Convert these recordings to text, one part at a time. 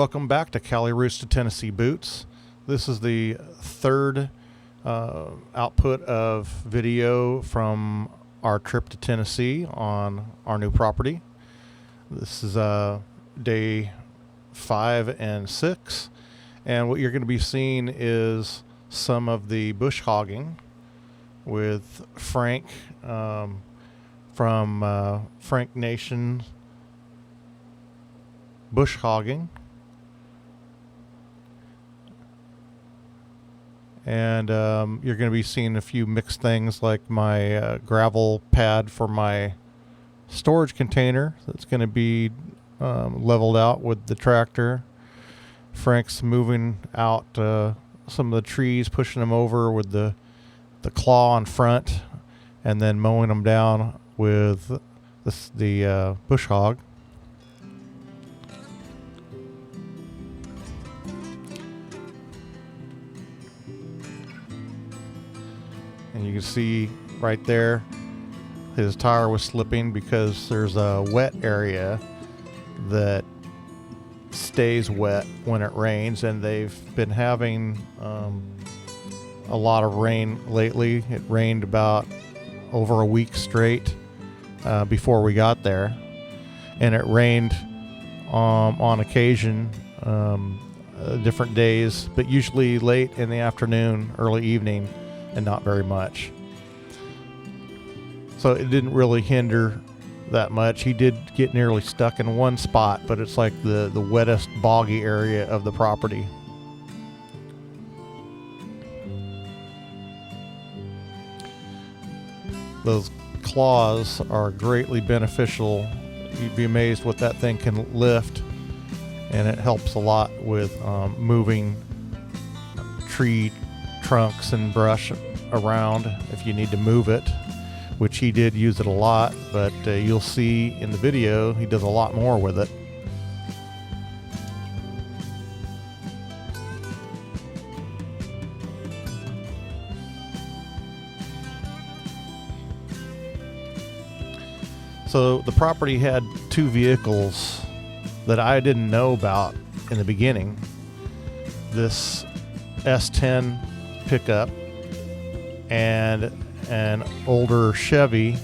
welcome back to Cali Roots to Tennessee Boots. This is the third output of video from our trip to Tennessee on our new property. This is day 5 and 6, and what you're going to be seeing is some of the bush hogging with Frank from Frank Nation bush hogging. And you're going to be seeing a few mixed things like my gravel pad for my storage container that's going to be leveled out with the tractor. Frank's moving out some of the trees, pushing them over with the claw in front, and then mowing them down with the bush hog. And you can see right there his tire was slipping because there's a wet area that stays wet when it rains, and they've been having a lot of rain lately. It rained about over a week straight before we got there, and it rained on occasion different days, but usually late in the afternoon, early evening, and not very much. So it didn't really hinder that much. He did get nearly stuck in one spot, but it's like the wettest, boggy area of the property. Those claws are greatly beneficial. You'd be amazed what that thing can lift, and it helps a lot with moving tree trunks and brush around if you need to move it, which he did use it a lot, but you'll see in the video he does a lot more with it. So the property had 2 vehicles that I didn't know about in the beginning. This S10 pickup and an older Chevy,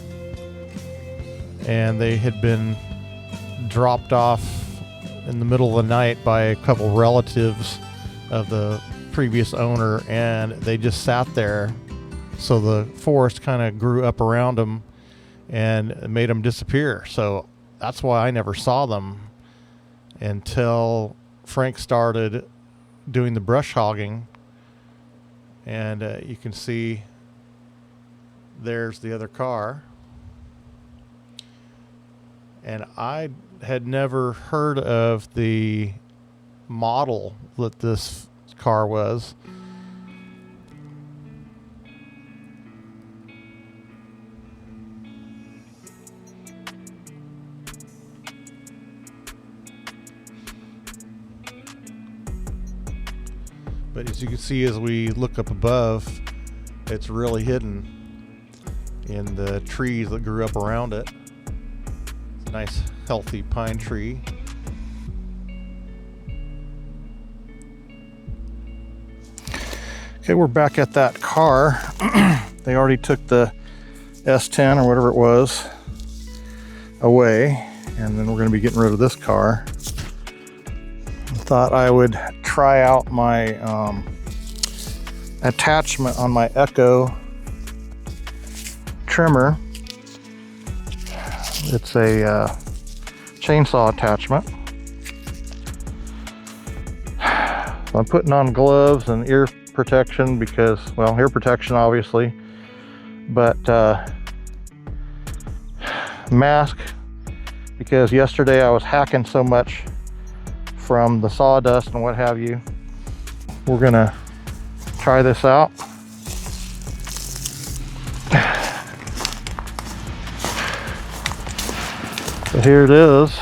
and they had been dropped off in the middle of the night by a couple relatives of the previous owner, and they just sat there. So the forest kind of grew up around them and made them disappear. So that's why I never saw them until Frank started doing the brush hogging. And you can see there's the other car. And I had never heard of the model that this car was. But as you can see, as we look up above, it's really hidden in the trees that grew up around it. It's a nice, healthy pine tree. Okay, we're back at that car. They already took the S10 or whatever it was away, and then we're going to be getting rid of this car. I thought I would try out my attachment on my Echo trimmer. It's a chainsaw attachment. So I'm putting on gloves and ear protection because, well, ear protection obviously, but mask because yesterday I was hacking so much from the sawdust and what have you. We're gonna try this out. So here it is.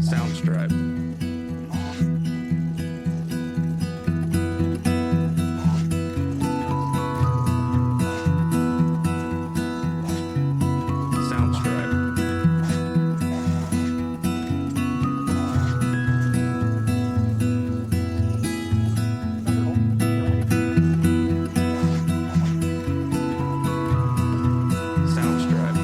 Sound stripe. Sound stripe. Sound stripe.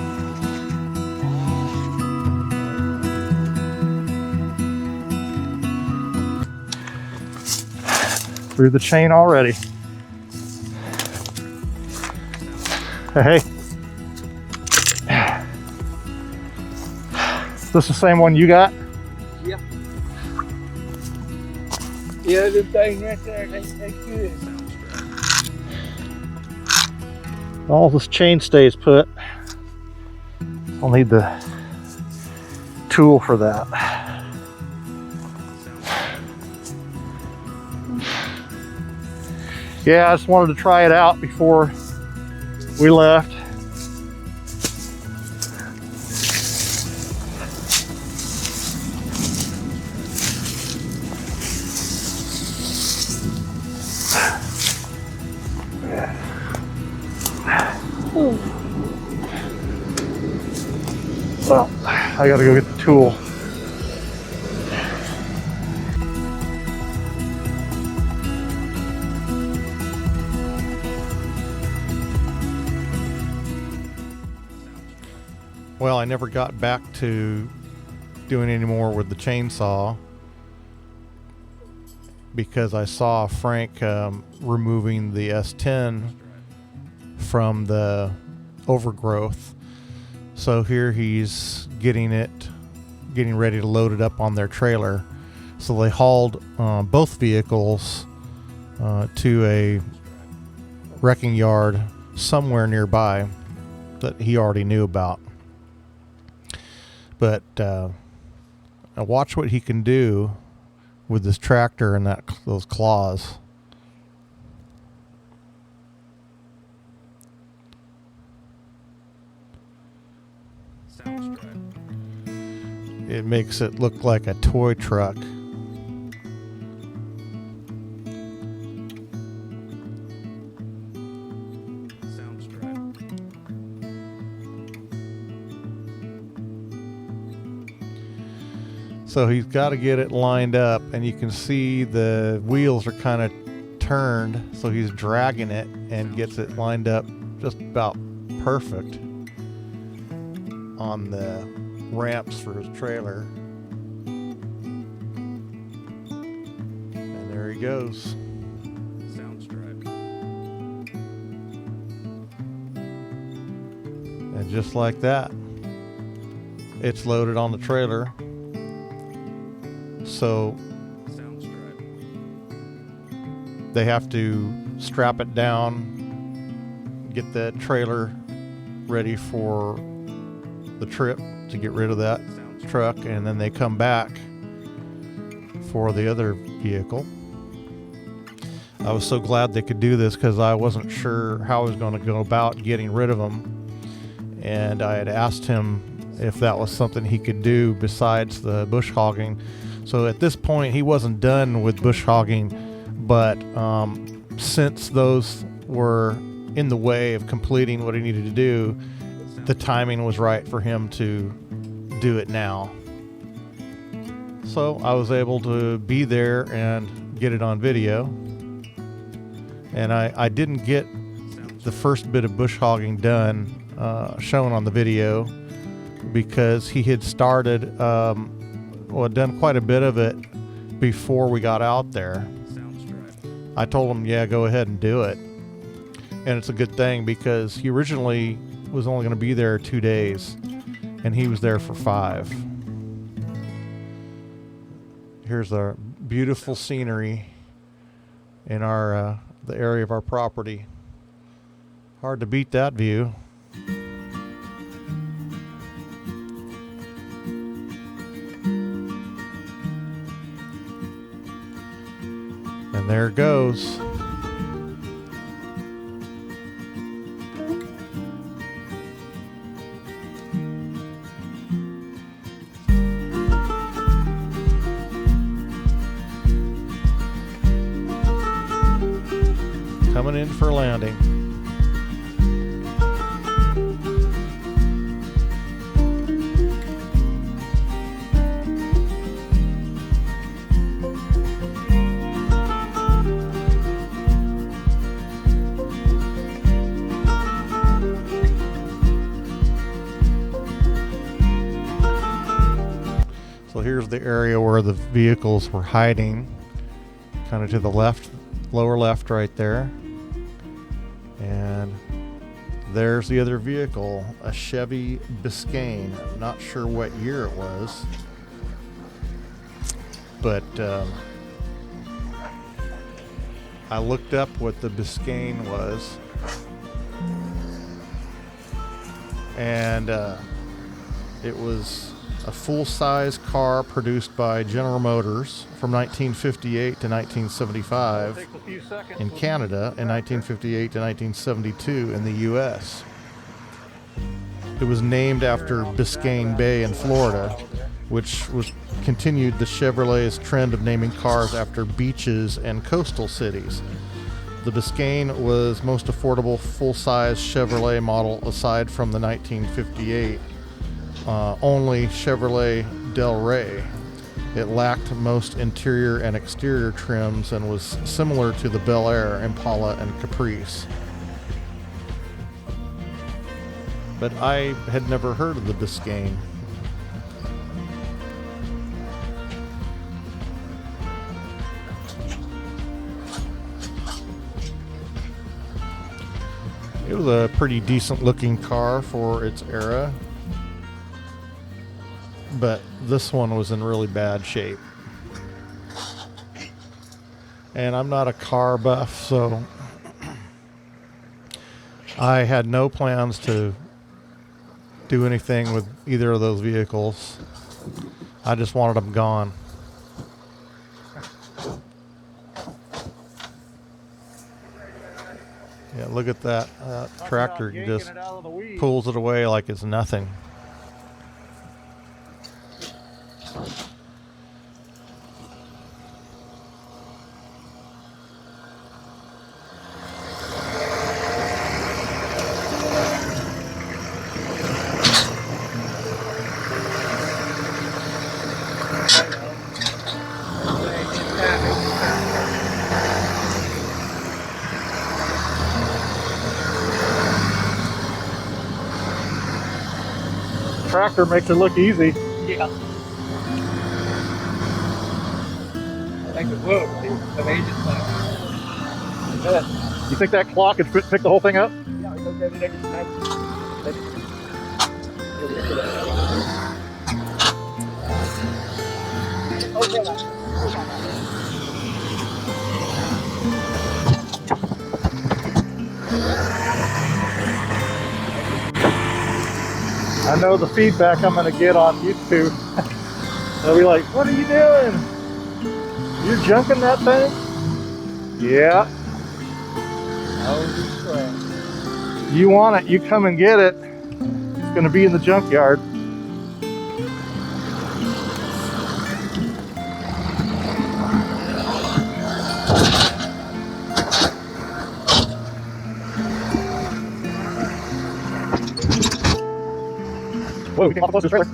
Through the chain already. Hey. Is this the same one you got? Yeah. Yeah, the thing right there, that's good. All this chain stays put. I'll need the tool for that. Yeah, I just wanted to try it out before we left. Well, I gotta go get the tool. Well, I never got back to doing any more with the chainsaw because I saw Frank removing the S10 from the overgrowth. So here he's getting ready to load it up on their trailer. So they hauled both vehicles to a wrecking yard somewhere nearby that he already knew about. But watch what he can do with this tractor and those claws. It makes it look like a toy truck. So he's got to get it lined up, and you can see the wheels are kind of turned, so he's dragging it and gets it lined up just about perfect on the ramps for his trailer. And there he goes. Sound stripe. And just like that, it's loaded on the trailer. So they have to strap it down, get the trailer ready for the trip to get rid of that truck, and then they come back for the other vehicle. I was so glad they could do this because I wasn't sure how I was going to go about getting rid of them, and I had asked him if that was something he could do besides the bush hogging. So at this point he wasn't done with bush hogging, but since those were in the way of completing what he needed to do, the timing was right for him to do it now. So I was able to be there and get it on video. And I didn't get the first bit of bush hogging done, shown on the video, because he had started, done quite a bit of it before we got out there. I told him, yeah, go ahead and do it. And it's a good thing, because he originally was only going to be there 2 days, and he was there for 5. Here's our beautiful scenery in our the area of our property. Hard to beat that view. And there it goes. Coming in for landing. So here's the area where the vehicles were hiding, kind of to the left, lower left right there. And there's the other vehicle, a Chevy Biscayne. I'm not sure what year it was, but I looked up what the Biscayne was, and it was a full-size car produced by General Motors from 1958 to 1975 in Canada, and 1958 to 1972 in the U.S. It was named after Biscayne Bay in Florida, which was continued the Chevrolet's trend of naming cars after beaches and coastal cities. The Biscayne was most affordable full-size Chevrolet model aside from the 1958 only Chevrolet Del Rey. It lacked most interior and exterior trims and was similar to the Bel Air, Impala, and Caprice. But I had never heard of the Biscayne. It was a pretty decent looking car for its era, but this one was in really bad shape. And I'm not a car buff, so I had no plans to do anything with either of those vehicles. I just wanted them gone. Yeah, look at that. Tractor just pulls it away like it's nothing. Tractor makes it look easy. Yeah. I think it will. The agent You think that clock could pick the whole thing up? Yeah, it's okay. I know the feedback I'm going to get on YouTube. They'll be like, what are you doing? You're junking that thing? Yeah. Oh, You want it, you come and get it. It's going to be in the junkyard. Whoa, we came off close to the trailer.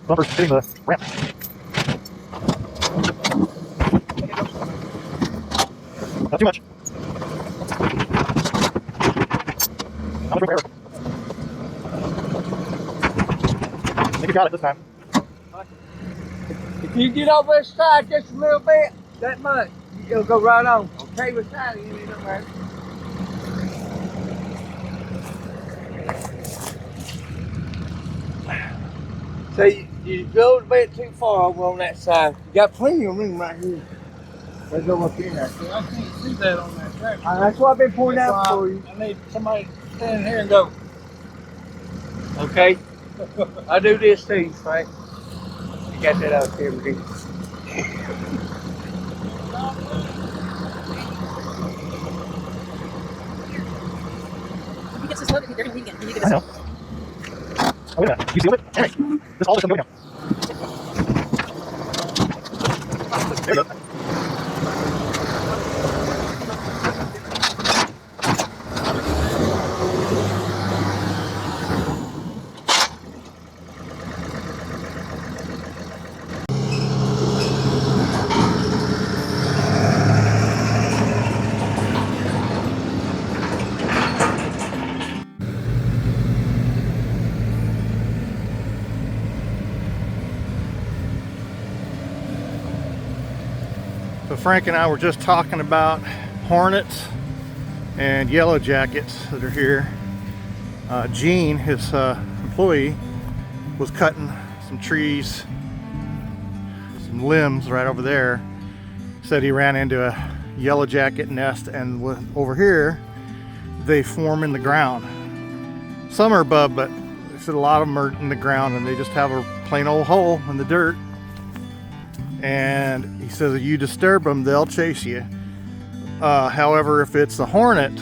Bumper's hitting the ramp. Not too much. How much room for error? I think you got it this time. If you get over this side just a little bit, that much, it'll go right on. Okay, with that, you need it, man. So you go a bit too far over on that side. You got plenty of room right here. Let's go up in there. I can't see that on that track. That's what I've been pointing out for you. I need somebody to stand here and go. Okay? I do this too, Frank. You got that out there, Rick. He gets this loaded, they're going to leave again. And you get I this. know. Oh, yeah. You seal it? Hey, this all just comes now. There you go. So Frank and I were just talking about hornets and yellow jackets that are here. Gene, his employee, was cutting some trees, some limbs right over there. Said he ran into a yellow jacket nest, and over here they form in the ground. Some are above, but he said a lot of them are in the ground, and they just have a plain old hole in the dirt. And he says if you disturb them, they'll chase you. However, if it's a hornet,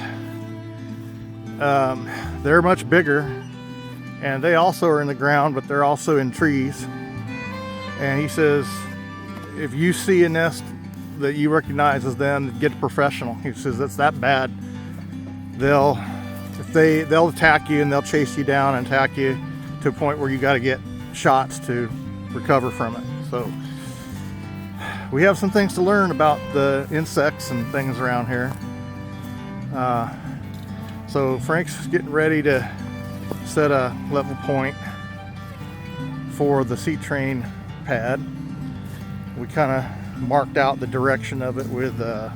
they're much bigger, and they also are in the ground, but they're also in trees. And he says if you see a nest that you recognize as them, get a professional. He says that's that bad. They'll attack you, and they'll chase you down and attack you to a point where you got to get shots to recover from it. So we have some things to learn about the insects and things around here. So Frank's getting ready to set a level point for the seat train pad. We kind of marked out the direction of it with a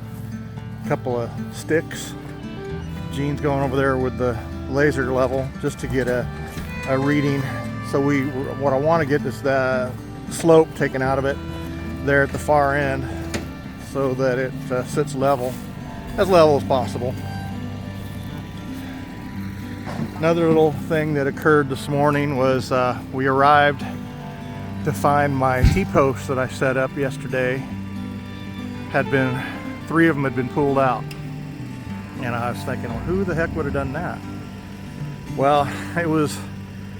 couple of sticks. Gene's going over there with the laser level just to get a reading. So what I want to get is the slope taken out of it there at the far end, so that it sits level as possible. Another little thing that occurred this morning was we arrived to find my T-posts that I set up yesterday three of them had been pulled out, and I was thinking, well, who the heck would have done that? Well, it was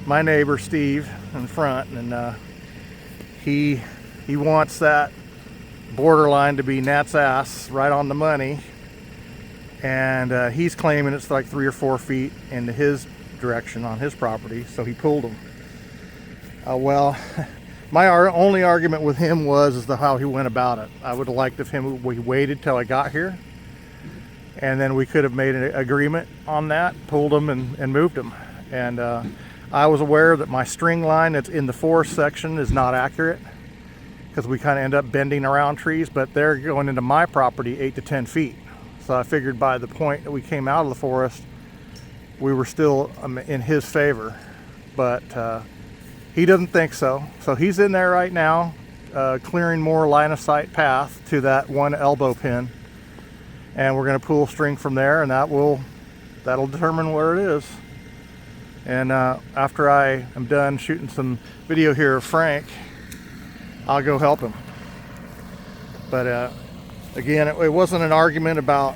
my neighbor Steve in front, and he wants that borderline to be Nat's ass, right on the money, and he's claiming it's like 3 or 4 feet into his direction on his property, so he pulled them. Well, my only argument with him was how he went about it. I would have liked if we waited till I got here, and then we could have made an agreement on that, pulled them and moved them. And I was aware that my string line that's in the forest section is not accurate, because we kind of end up bending around trees, but they're going into my property 8 to 10 feet. So I figured by the point that we came out of the forest, we were still in his favor, but he doesn't think so. So he's in there right now, clearing more line of sight path to that one elbow pin, and we're going to pull string from there, and that'll determine where it is. And after I am done shooting some video here of Frank, I'll go help him. But Again, it wasn't an argument about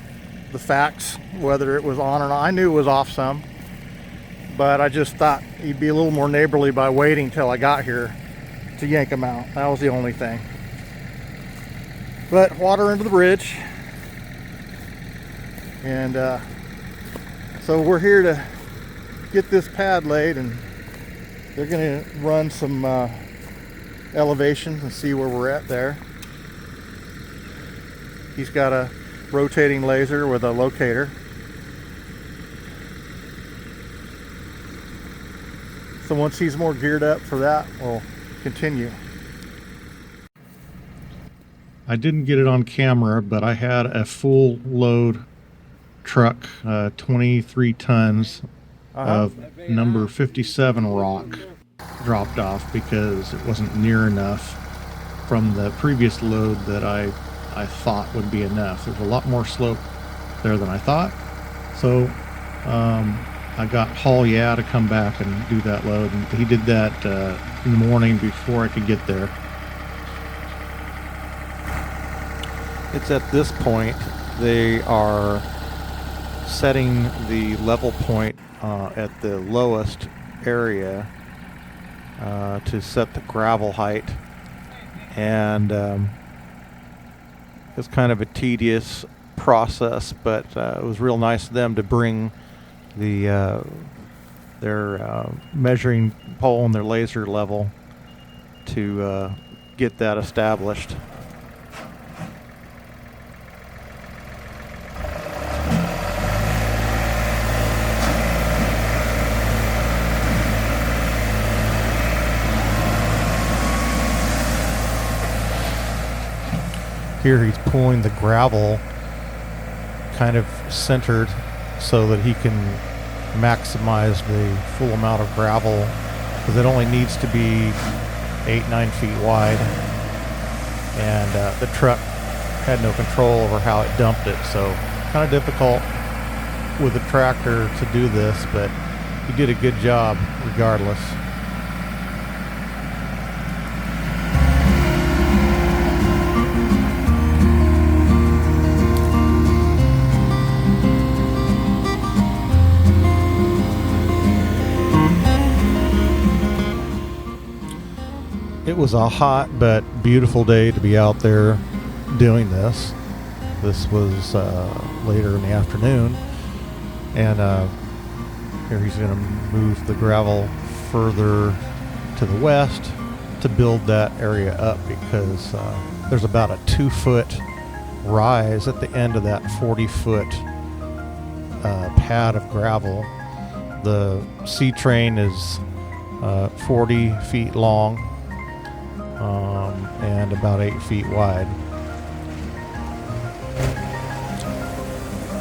the facts, whether it was on or not. I knew it was off some, but I just thought he'd be a little more neighborly by waiting till I got here to yank him out. That was the only thing. But water into the bridge, and so we're here to get this pad laid, and they're going to run some elevations and see where we're at there. He's got a rotating laser with a locator. So once he's more geared up for that, we'll continue. I didn't get it on camera, but I had a full load truck, 23 tons of number 57 rock dropped off because it wasn't near enough from the previous load that I thought would be enough. There's a lot more slope there than I thought. So I got Haul Yeah to come back and do that load, and he did that in the morning before I could get there. It's at this point they are setting the level point at the lowest area to set the gravel height, and it's kind of a tedious process, but it was real nice of them to bring the their measuring pole and their laser level to get that established. Here he's pulling the gravel kind of centered so that he can maximize the full amount of gravel, because it only needs to be 8-9 feet wide, and the truck had no control over how it dumped it, so kind of difficult with the tractor to do this, but he did a good job regardless. It was a hot but beautiful day to be out there doing this. This was later in the afternoon, and here he's going to move the gravel further to the west to build that area up, because there's about a 2-foot rise at the end of that 40-foot pad of gravel. The C-train is 40 feet long, and about 8 feet wide.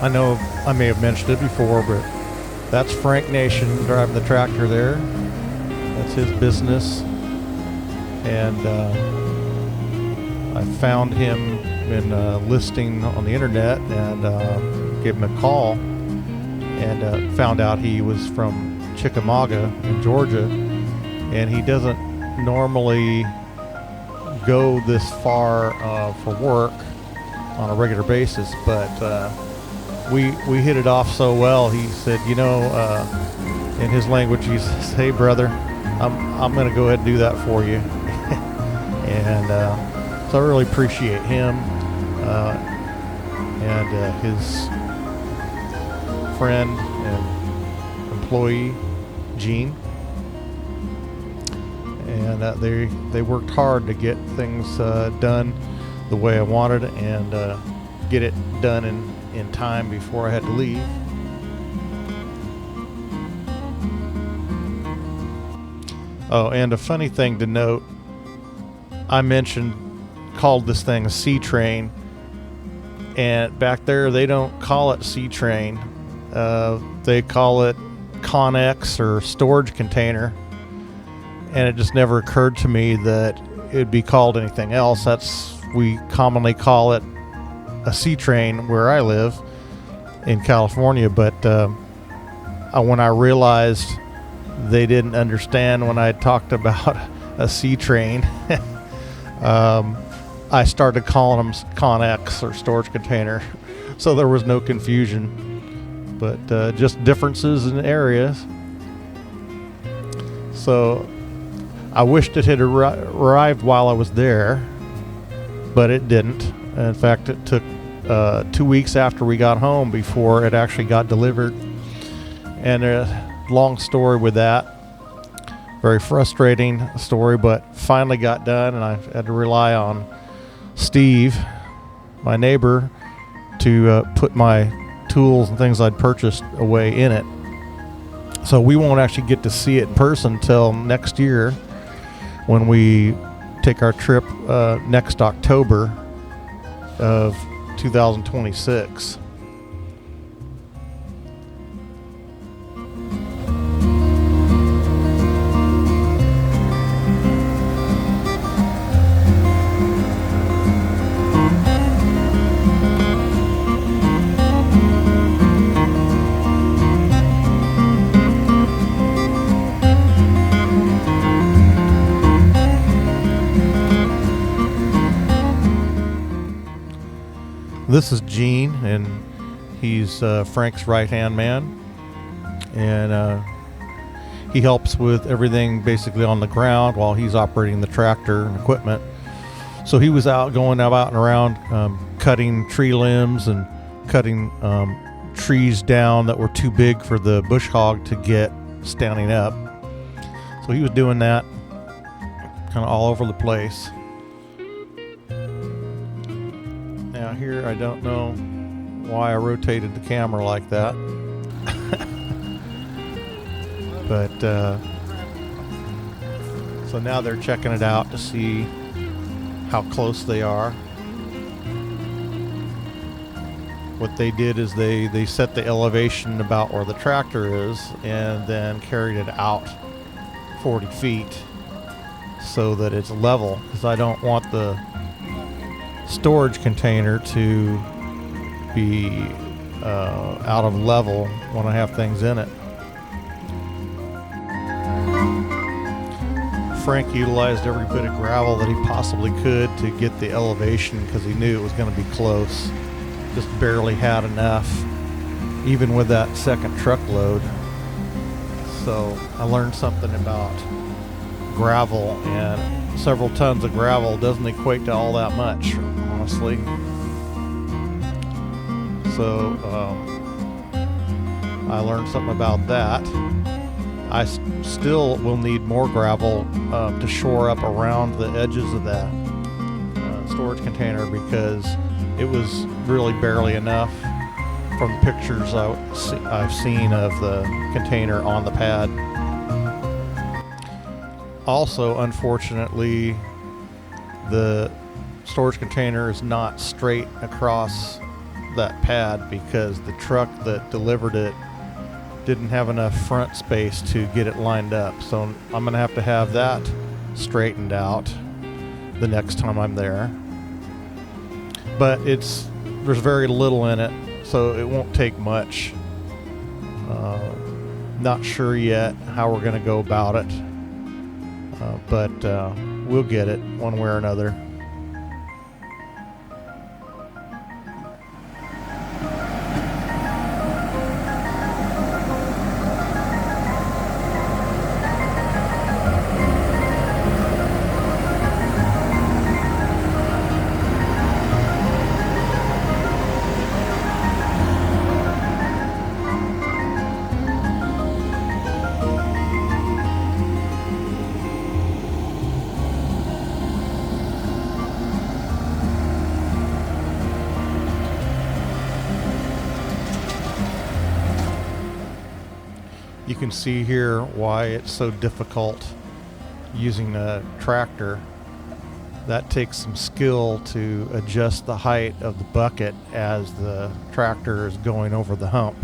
I know I may have mentioned it before, but that's Frank Nation driving the tractor there. That's his business, and I found him in a listing on the internet, and gave him a call, and found out he was from Chickamauga in Georgia, and he doesn't normally go this far for work on a regular basis, but we hit it off so well. He said, in his language, he says, "Hey brother, I'm gonna go ahead and do that for you." And so I really appreciate him and his friend and employee Gene. And they worked hard to get things done the way I wanted, and get it done in time before I had to leave. Oh, and a funny thing to note, I called this thing a C-train, and back there they don't call it C-train. They call it Connex or storage container. And it just never occurred to me that it'd be called anything else. We commonly call it a C-train where I live in California, but when I realized they didn't understand when I talked about a C-train, I started calling them Connex or storage container, so there was no confusion, but just differences in areas. So I wished it had arrived while I was there, but it didn't. In fact, it took 2 weeks after we got home before it actually got delivered. And a long story with that. Very frustrating story, but finally got done, and I had to rely on Steve, my neighbor, to put my tools and things I'd purchased away in it. So we won't actually get to see it in person till next year when we take our trip next October of 2026. This is Gene, and he's Frank's right-hand man, and he helps with everything basically on the ground while he's operating the tractor and equipment. So he was going out and around cutting tree limbs and cutting trees down that were too big for the bush hog to get standing up. So he was doing that kind of all over the place. Now here, I don't know why I rotated the camera like that. But so now they're checking it out to see how close they are. What they did is they set the elevation about where the tractor is and then carried it out 40 feet so that it's level, because I don't want the storage container to be out of level when I have things in it. Frank utilized every bit of gravel that he possibly could to get the elevation because he knew it was going to be close. Just barely had enough, even with that second truckload. So I learned something about gravel, and several tons of gravel doesn't equate to all that much, honestly. So I learned something about that. I still will need more gravel to shore up around the edges of that storage container, because it was really barely enough from the pictures I've seen of the container on the pad. Also, unfortunately, the storage container is not straight across that pad because the truck that delivered it didn't have enough front space to get it lined up. So I'm going to have that straightened out the next time I'm there. But there's very little in it, so it won't take much. Not sure yet how we're going to go about it, but we'll get it one way or another. You can see here why it's so difficult using a tractor. That takes some skill to adjust the height of the bucket as the tractor is going over the hump.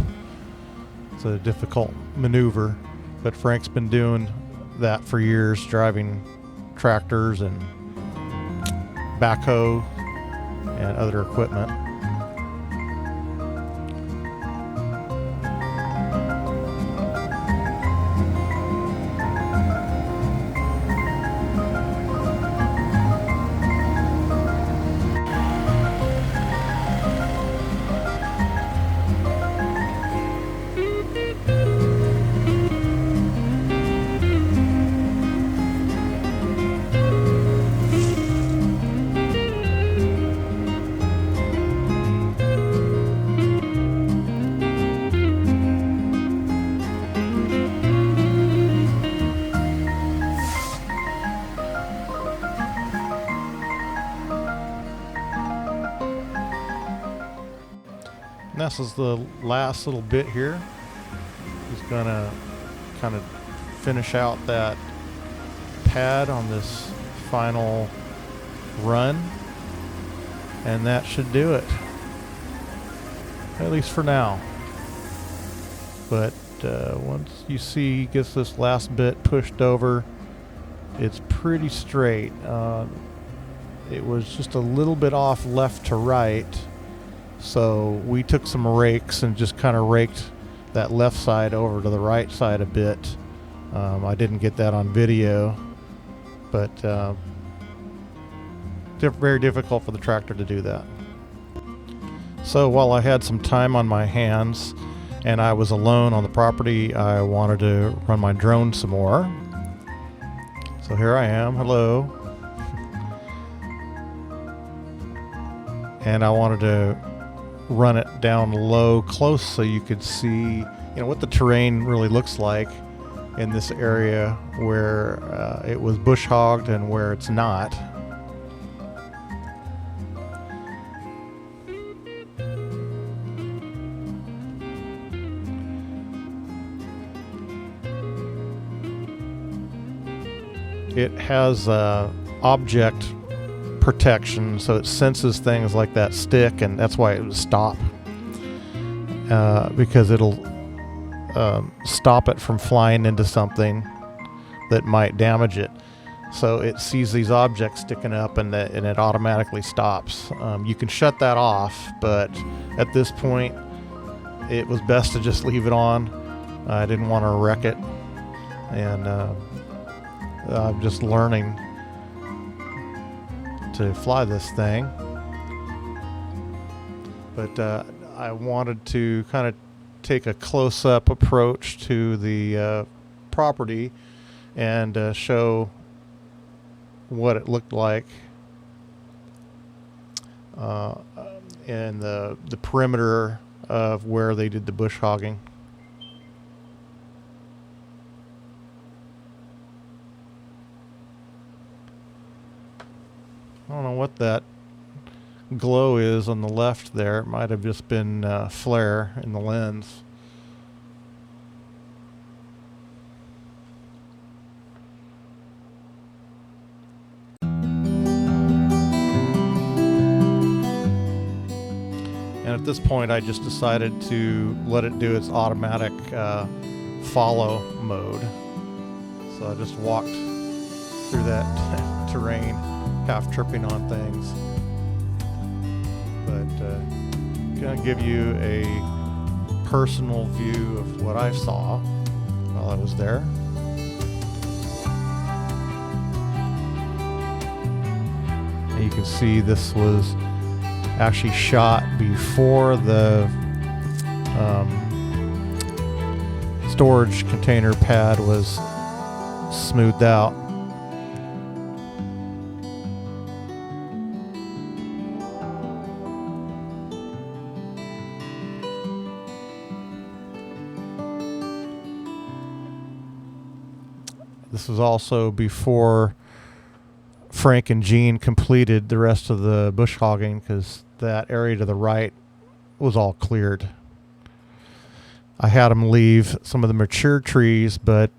It's a difficult maneuver, but Frank's been doing that for years, driving tractors and backhoe and other equipment. And this is the last little bit here. He's gonna kind of finish out that pad on this final run, and that should do it, at least for now. But once you see he gets this last bit pushed over, it's pretty straight. It was just a little bit off left to right, so we took some rakes and just kind of raked that left side over to the right side a bit. I didn't get that on video, but very difficult for the tractor to do that. So while I had some time on my hands and I was alone on the property, I wanted to run my drone some more. So here I am, hello. And I wanted to run it down low, close, so you could see, what the terrain really looks like in this area where it was bush hogged and where it's not. It has object protection, so it senses things like that stick, and that's why it would stop, because it'll stop it from flying into something that might damage it. So it sees these objects sticking up, and it automatically stops. You can shut that off, but at this point it was best to just leave it on. I didn't want to wreck it, and I'm just learning to fly this thing, but I wanted to kind of take a close-up approach to the property and show what it looked like in the perimeter of where they did the bush hogging. I don't know what that glow is on the left there. It might have just been flare in the lens. And at this point I just decided to let it do its automatic follow mode. So I just walked through that terrain, half tripping on things, but gonna give you a personal view of what I saw while I was there. And you can see this was actually shot before the storage container pad was smoothed out. This was also before Frank and Jean completed the rest of the bush hogging, because that area to the right was all cleared. I had them leave some of the mature trees, but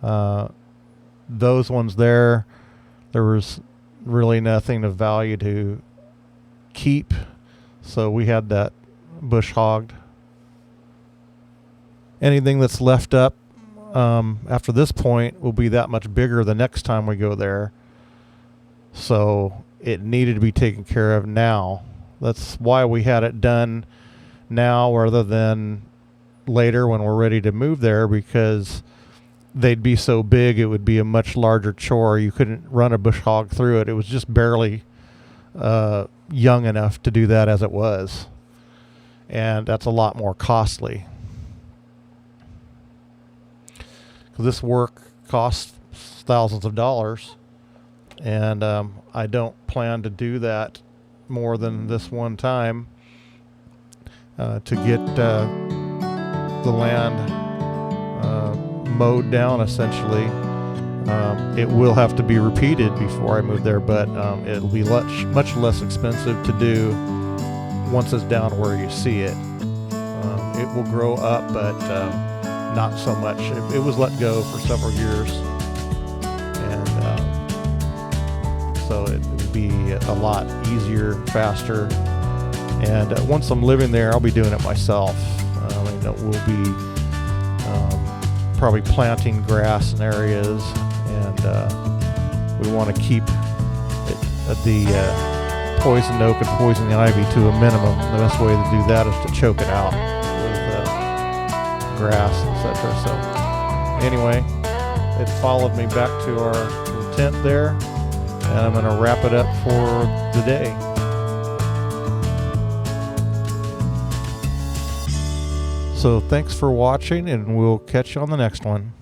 those ones there was really nothing of value to keep, so we had that bush hogged. Anything that's left up after this point will be that much bigger the next time we go there, so it needed to be taken care of now. That's why we had it done now rather than later when we're ready to move there, because they'd be so big it would be a much larger chore. You couldn't run a bush hog through it. It was just barely young enough to do that as it was, and that's a lot more costly. This work costs thousands of dollars, and I don't plan to do that more than this one time to get the land mowed down, essentially. It will have to be repeated before I move there, but it'll be much less expensive to do once it's down where you see it. it will grow up, but not so much. It was let go for several years, and so it would be a lot easier, faster. And once I'm living there, I'll be doing it myself. We'll be probably planting grass in areas, and we want to keep the poison oak and poison ivy to a minimum. The best way to do that is to choke it out with grass, etc. So anyway, it followed me back to our tent there, and I'm going to wrap it up for the day. So thanks for watching, and we'll catch you on the next one.